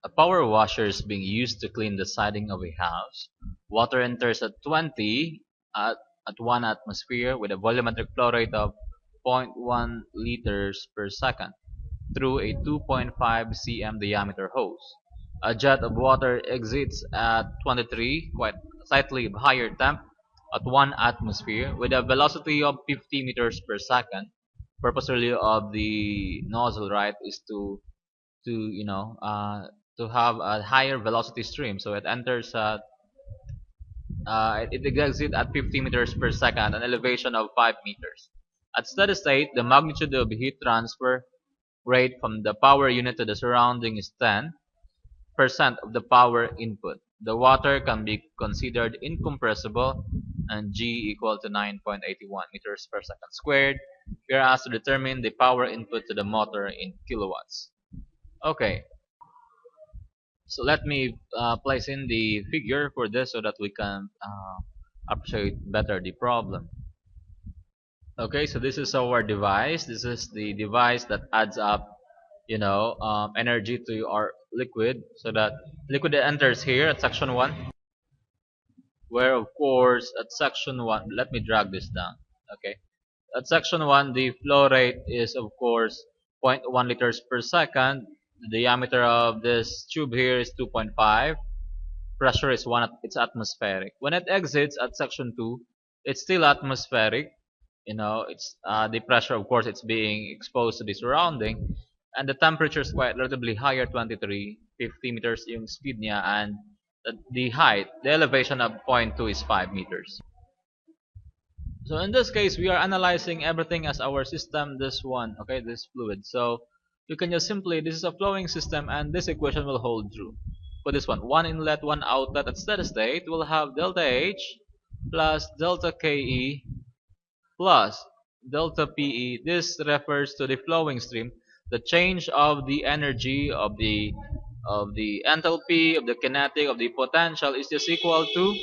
A power washer is being used to clean the siding of a house. Water enters at 20 at, at 1 atmosphere with a volumetric flow rate of 0.1 liters per second through a 2.5 cm diameter hose. A jet of water exits at 23, quite slightly higher temp, at 1 atmosphere with a velocity of 50 meters per second. Purpose really of the nozzle, right, is to you know to have a higher velocity stream. So it enters at it exits at 50 meters per second, an elevation of 5 meters. At steady state, the magnitude of heat transfer rate from the power unit to the surrounding is 10% of the power input. The water can be considered incompressible and G equal to 9.81 meters per second squared. We are asked to determine the power input to the motor in kilowatts. Okay, so let me place in the figure for this so that we can appreciate better the problem. Okay, so this is our device. This is the device that adds up, energy to our liquid, so that liquid enters here at section 1, where of course at section 1, let me drag this down. Okay, at section 1, the flow rate is of course zero point 0.1 liters per second. The diameter of this tube here is 2.5. Pressure is 1, it's atmospheric. When it exits at section 2, it's still atmospheric. It's the pressure, of course, it's being exposed to the surrounding, and the temperature is quite relatively higher, 23, 50 meters yung speed niya, and the height, the elevation of point 2 is 5 meters. So in this case, we are analyzing everything as our system, this one, okay, this fluid. So you can just simply, this is a flowing system, and this equation will hold true. For this one inlet, one outlet at steady state will have delta H plus delta KE plus delta PE. This refers to the flowing stream. The change of the energy of the enthalpy, of the kinetic, of the potential is just equal to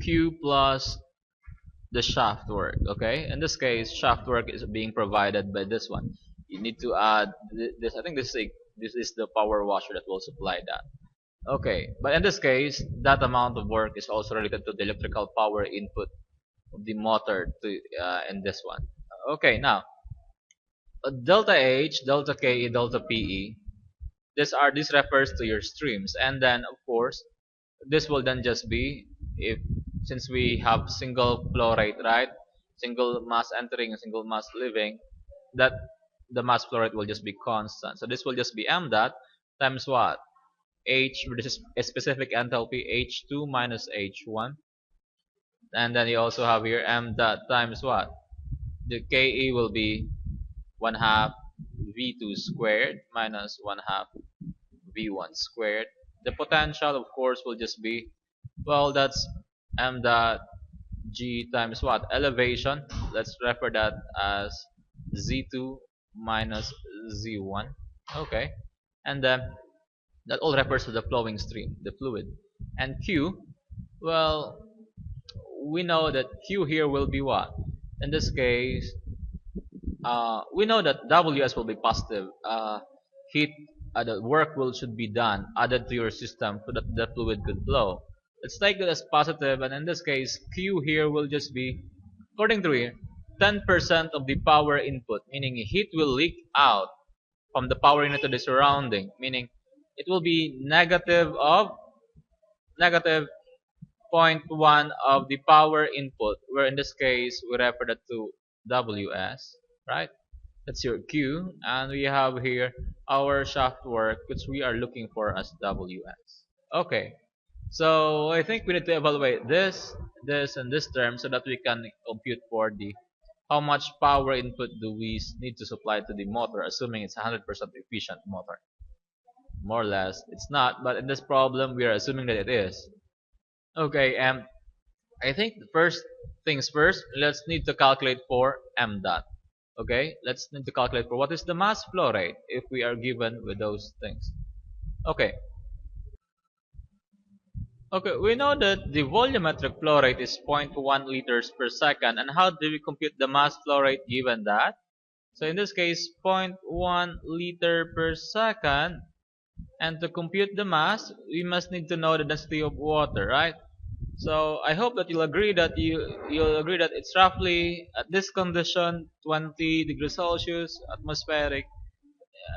Q plus the shaft work. Okay, in this case, shaft work is being provided by this one. You need to add this. I think this is the power washer that will supply that. Okay, but in this case, that amount of work is also related to the electrical power input of the motor to in this one. Okay, now delta H, delta Ke, delta Pe. This refers to your streams, and then of course this will then just be, if since we have single flow rate, right? Single mass entering and single mass leaving, that the mass flow rate will just be constant. So this will just be m dot times what? H, this is a specific enthalpy, H2 minus H1, and then you also have here m dot times what? The Ke will be 1 half V2 squared minus 1 half V1 squared. The potential, of course, will just be, well, that's m dot G times what? Elevation. Let's refer that as Z2 minus Z1. Okay. And then that all refers to the flowing stream, the fluid. And Q, well, we know that Q here will be what? In this case, we know that Ws will be positive. Heat, the work should be done, added to your system so that the fluid could flow. Let's take that as positive, and in this case, Q here will just be, according to here, 10% of the power input, meaning heat will leak out from the power unit to the surrounding, meaning it will be negative zero point 0.1 of the power input, where in this case we refer that to Ws, right? That's your Q, and we have here our shaft work, which we are looking for as Ws. Okay, so I think we need to evaluate this, and this term so that we can compute for the how much power input do we need to supply to the motor, assuming it's 100% efficient motor. More or less, it's not, but in this problem we are assuming that it is. Okay, I think first things first, let's need to calculate for m dot. Okay, let's need to calculate for what is the mass flow rate if we are given with those things. Okay. Okay, we know that the volumetric flow rate is 0.1 liters per second, and how do we compute the mass flow rate given that? So in this case, 0.1 liter per second. And to compute the mass, we must need to know the density of water, right? So I hope that you'll agree that it's roughly at this condition 20 degrees Celsius atmospheric,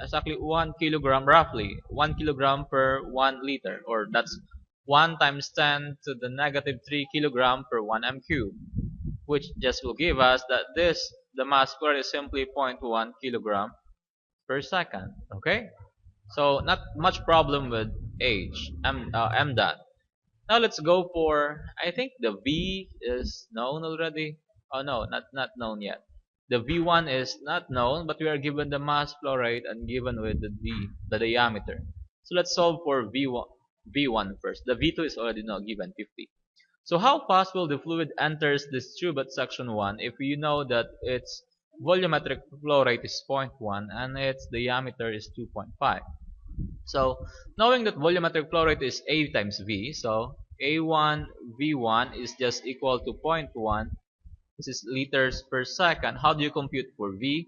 exactly 1 kilogram, roughly 1 kilogram per 1 liter, or that's 1 times 10 to the negative 3 kilogram per 1 m cube, which just will give us that the mass square is simply 0.1 kilogram per second. Okay, so not much problem with m dot. Now let's go for, I think the V is known already. Oh no, not known yet. The V1 is not known, but we are given the mass flow rate and given with the diameter. So let's solve for V1 first. The V2 is already now given 50. So how fast will the fluid enters this tube at section 1 if you know that its volumetric flow rate is 0.1 and its diameter is 2.5? So knowing that volumetric flow rate is A times V, so A1 V1 is just equal to zero point 0.1. This is liters per second. How do you compute for V?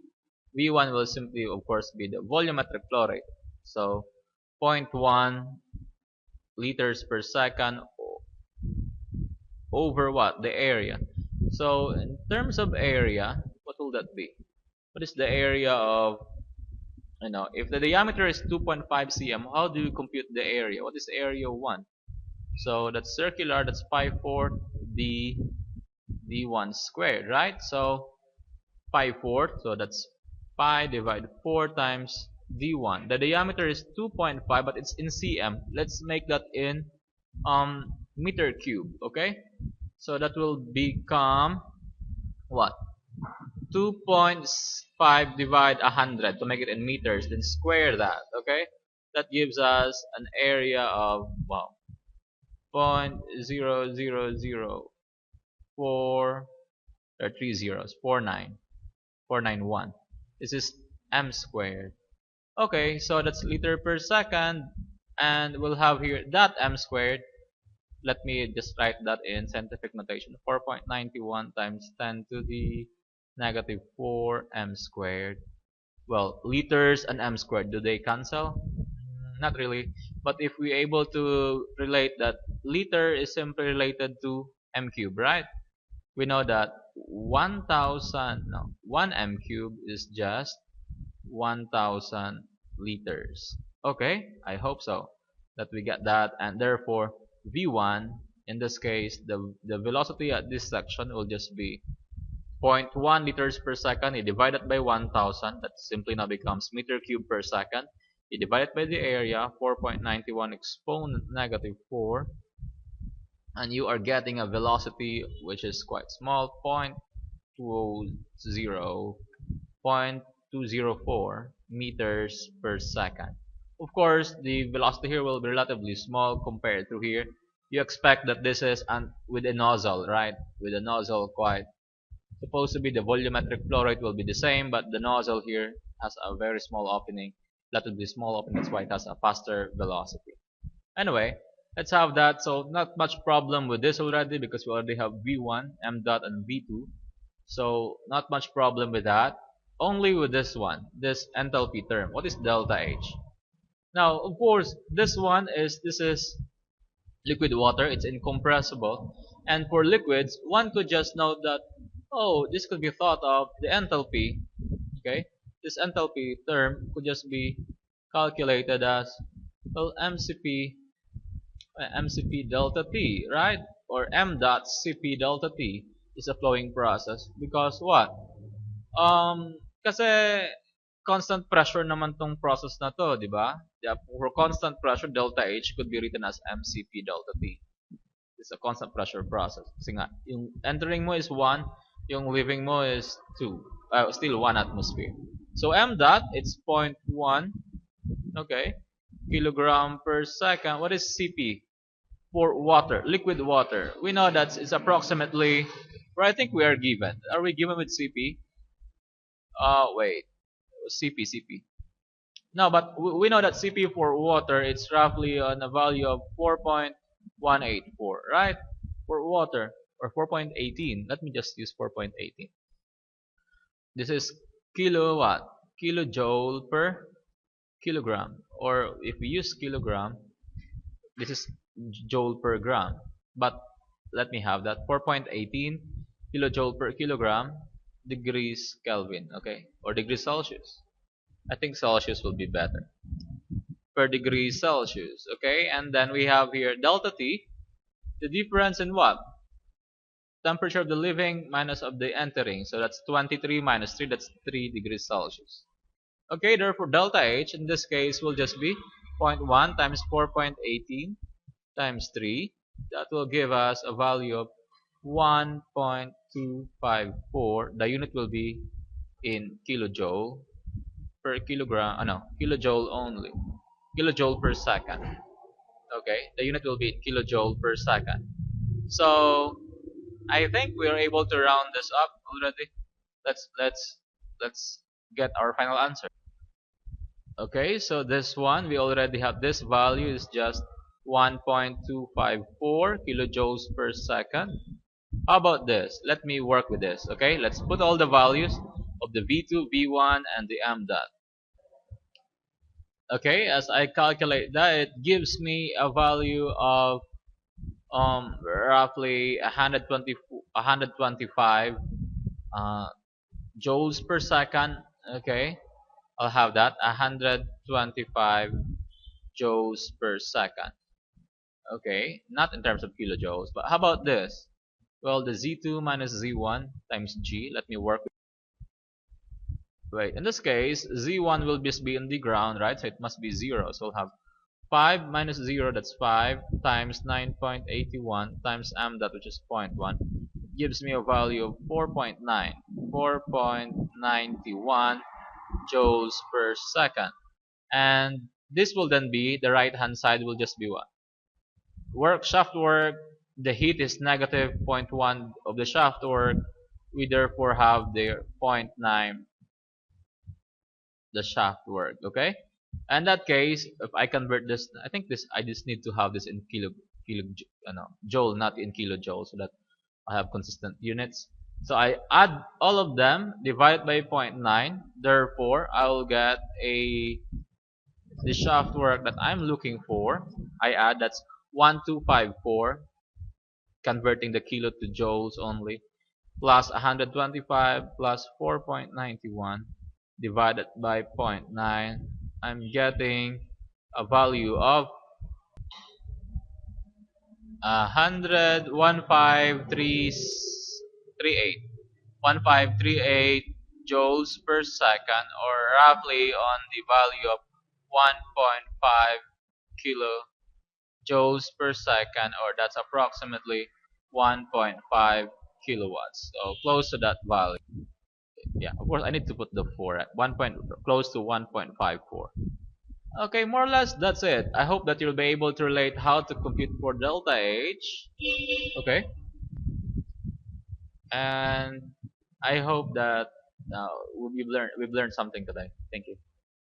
V1 will simply, of course, be the volumetric flow rate. So zero point 0.1 liters per second over what? The area. So in terms of area, what will that be? What is the area of, if the diameter is 2.5 cm, how do you compute the area? What is area 1? So that's circular, that's pi 4 d1 squared, right? So pi 4, so that's pi divided 4 times d1. The diameter is 2.5, but it's in cm. Let's make that in meter cube, okay? So that will become what? 2.5 divide 100 to make it in meters, then square that, okay? That gives us an area of, wow, 0.00004, there are 3 zeros, 491. This is m squared. Okay, so that's liter per second, and we'll have here that m squared. Let me just write that in scientific notation. 4.91 times 10 to the negative 4 m squared. Well, liters and m squared, do they cancel? Not really. But if we're able to relate that liter is simply related to m cube, right? We know that 1 m cube is just 1000 liters. Okay, I hope so that we get that, and therefore V1 in this case, the velocity at this section will just be 0.1 liters per second. You divide it by 1000, that simply now becomes meter cube per second. You divide it by the area, 4.91 exponent negative 4, and you are getting a velocity which is quite small, 0.204 meters per second. Of course, the velocity here will be relatively small compared to here. You expect that this is with a nozzle, right? With a nozzle, quite supposed to be the volumetric flow rate will be the same, but the nozzle here has a very small opening, relatively small opening. That's why it has a faster velocity. Anyway, let's have that. So not much problem with this already because we already have V1, m dot, and V2. So not much problem with that. Only with this one, this enthalpy term. What is delta H? Now, of course, this is liquid water. It's incompressible. And for liquids, one could just note that, oh, this could be thought of the enthalpy. Okay, this enthalpy term could just be calculated as, well, mcp delta T, right? Or m dot cp delta T is a flowing process because what? Kasi constant pressure naman tong process na to, di ba? Yeah, for constant pressure, delta H could be written as mcp delta T. It's a constant pressure process. Kasi nga, yung entering mo is 1, yung leaving mo is 2. Still 1 atmosphere. So m dot, it's 0.1, okay, kilogram per second. What is Cp? For water, liquid water. We know that it's approximately, or I think we are given. Are we given with Cp? Wait, Cp. No, but we know that Cp for water, it's roughly on a value of 4.184, right? For water, or 4.18. Let me just use 4.18. This is kilowatt, kilojoule per kilogram. Or if we use kilogram, this is joule per gram. But let me have that 4.18 kilojoule per kilogram degrees Kelvin, okay, or degrees Celsius. I think Celsius will be better. Per degree Celsius, okay, and then we have here delta T, the difference in what? Temperature of the leaving minus of the entering. So that's 23 minus 3, that's 3 degrees Celsius. Okay, therefore delta H in this case will just be zero point 0.1 times 4.18 times 3. That will give us a value of 1.254. The unit will be in kilojoule per kilogram. No, kilojoule only. Kilojoule per second. Okay, the unit will be in kilojoule per second. So I think we are able to round this up already. Let's get our final answer. Okay, so this one we already have, this value is just 1.254 kilojoules per second. How about this? Let me work with this. Okay, let's put all the values of the V2, V1, and the m dot. Okay, as I calculate that, it gives me a value of roughly 125 uh, joules per second. Okay, I'll have that 125 joules per second. Okay, not in terms of kilojoules, but how about this? Well, the Z2 minus Z1 times G. Let me work. Wait, in this case, Z1 will just be in the ground, right? So it must be 0. So we'll have 5 minus 0, that's 5, times 9.81 times m dot, which is 0.1, gives me a value of 4.9. 4.91 joules per second. And this will then be, the right hand side will just be what? Shaft work, the heat is negative zero point 0.1 of the shaft work. We therefore have the zero point 0.9 the shaft work, okay? In that case, if I convert this, I think this, I just need to have this in joule, not in kilojoule, so that I have consistent units. So I add all of them, divide by zero point 0.9. Therefore, I will get the shaft work that I'm looking for. I add, that's 1254, converting the kilo to joules only, plus 125 plus 4.91 divided by zero point 0.9. I'm getting a value of 1538 joules per second, or roughly on the value of 1.5 kilo joules per second, or that's approximately 1.5 kilowatts. So close to that value. Yeah, of course I need to put the 4 at 1 point, close to 1.54. Okay, more or less that's it. I hope that you'll be able to relate how to compute for delta H. Okay, and I hope that we've learned something today. Thank you.